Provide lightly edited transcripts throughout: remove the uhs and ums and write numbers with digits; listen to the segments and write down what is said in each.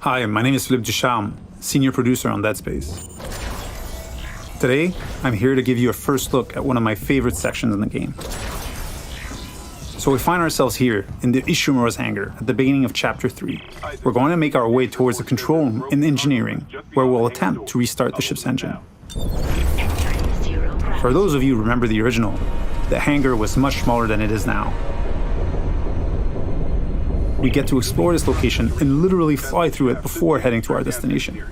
Hi, my name is Philippe Ducharme, senior producer on Dead Space. Today, I'm here to give you a first look at one of my favorite sections in the game. So we find ourselves here in the Ishimura's hangar at the beginning of Chapter 3. We're going to make our way towards the control room in engineering, where we'll attempt to restart the ship's engine. For those of you who remember the original, the hangar was much smaller than it is now. We get to explore this location and literally fly through it before heading to our destination.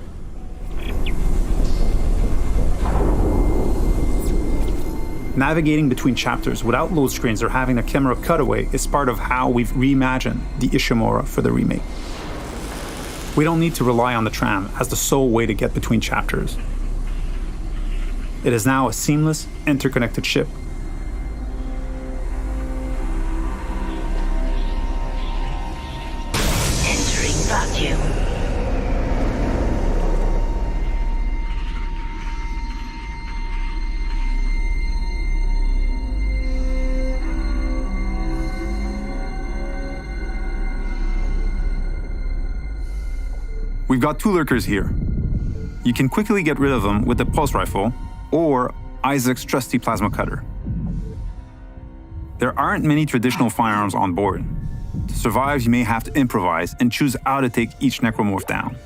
Navigating between chapters without load screens or having a camera cutaway is part of how we've reimagined the Ishimura for the remake. We don't need to rely on the tram as the sole way to get between chapters. It is now a seamless, interconnected ship. We've got two lurkers here. You can quickly get rid of them with the pulse rifle or Isaac's trusty plasma cutter. There aren't many traditional firearms on board. To survive, you may have to improvise and choose how to take each necromorph down.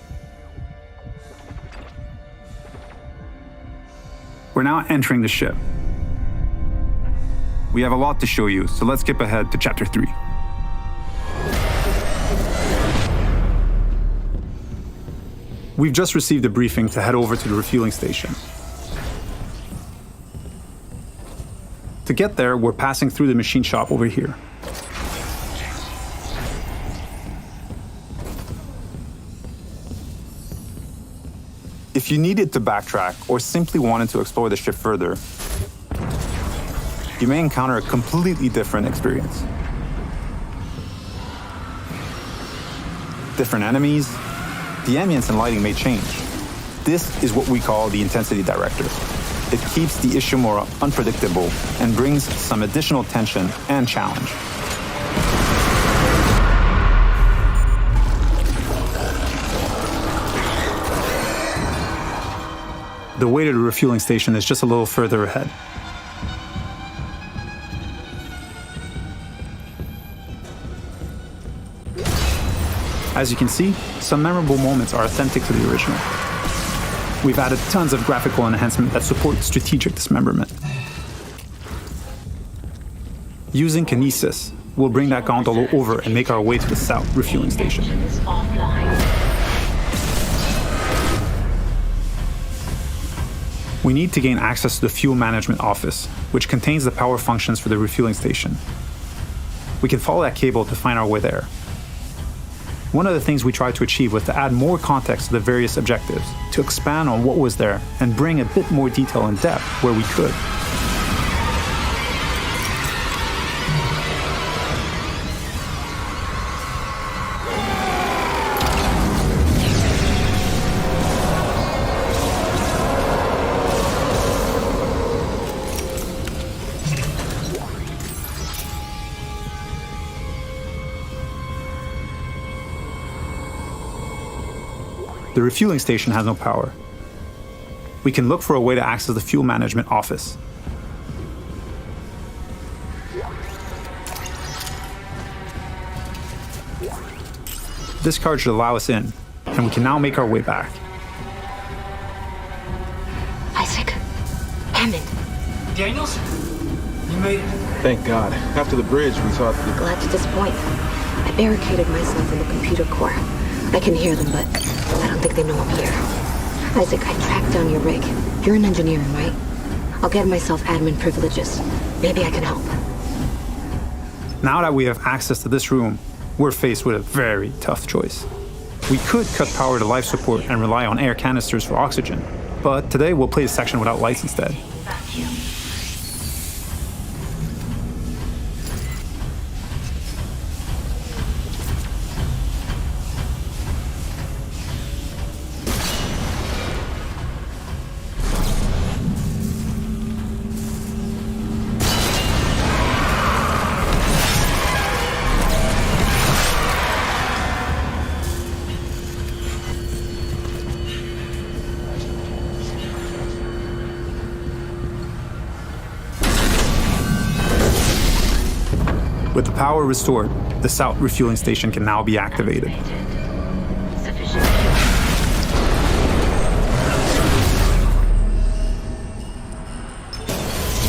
We're now entering the ship. We have a lot to show you, so let's skip ahead to Chapter 3. We've just received a briefing to head over to the refueling station. To get there, we're passing through the machine shop over here. If you needed to backtrack or simply wanted to explore the ship further, you may encounter a completely different experience. Different enemies, the ambience and lighting may change. This is what we call the intensity director. It keeps the Ishimura unpredictable and brings some additional tension and challenge. The way to the refueling station is just a little further ahead. As you can see, some memorable moments are authentic to the original. We've added tons of graphical enhancement that support strategic dismemberment. Using kinesis, we'll bring that gondola over and make our way to the south refueling station. We need to gain access to the fuel management office, which contains the power functions for the refueling station. We can follow that cable to find our way there. One of the things we tried to achieve was to add more context to the various objectives, to expand on what was there and bring a bit more detail and depth where we could. The refueling station has no power. We can look for a way to access the fuel management office. This card should allow us in, and we can now make our way back. Isaac. Hammond. Daniels? You made it. Thank God. After the bridge, we thought... Glad to disappoint. I barricaded myself in the computer core. I can hear them, but I don't think they know I'm here. Isaac, I tracked down your rig. You're in engineering, right? I'll get myself admin privileges. Maybe I can help. Now that we have access to this room, we're faced with a very tough choice. We could cut power to life support and rely on air canisters for oxygen, but today we'll play a section without lights instead. With the power restored, the south refueling station can now be activated. Sufficient.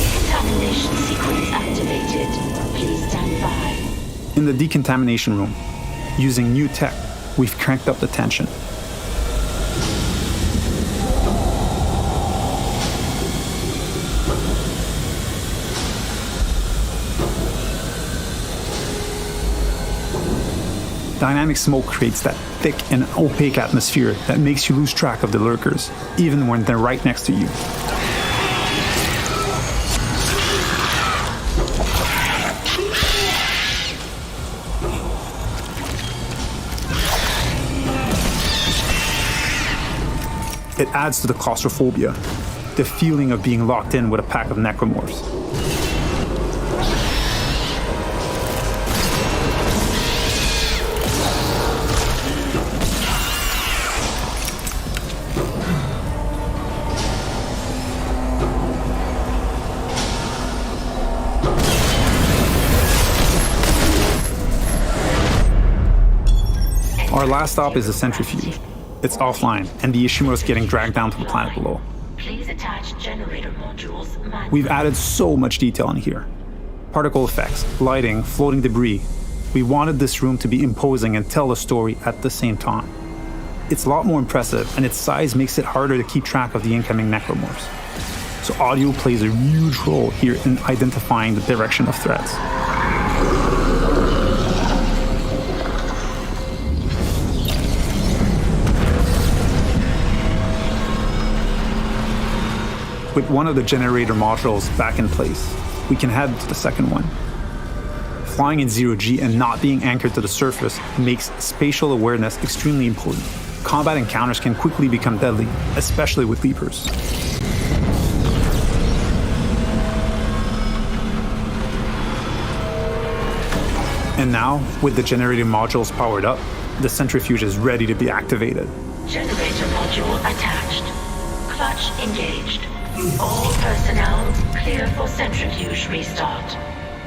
Decontamination sequence activated. Please stand by. In the decontamination room, using new tech, we've cranked up the tension. Dynamic smoke creates that thick and opaque atmosphere that makes you lose track of the lurkers, even when they're right next to you. It adds to the claustrophobia, the feeling of being locked in with a pack of necromorphs. Our last stop is the centrifuge. It's offline, and the Ishimura's getting dragged down to the planet below. Please attach generator modules manually. We've added so much detail in here. Particle effects, lighting, floating debris. We wanted this room to be imposing and tell a story at the same time. It's a lot more impressive, and its size makes it harder to keep track of the incoming necromorphs. So audio plays a huge role here in identifying the direction of threats. With one of the generator modules back in place, we can head to the second one. Flying in zero-G and not being anchored to the surface makes spatial awareness extremely important. Combat encounters can quickly become deadly, especially with leapers. And now, with the generator modules powered up, the centrifuge is ready to be activated. Generator module attached. Clutch engaged. All personnel clear for centrifuge restart.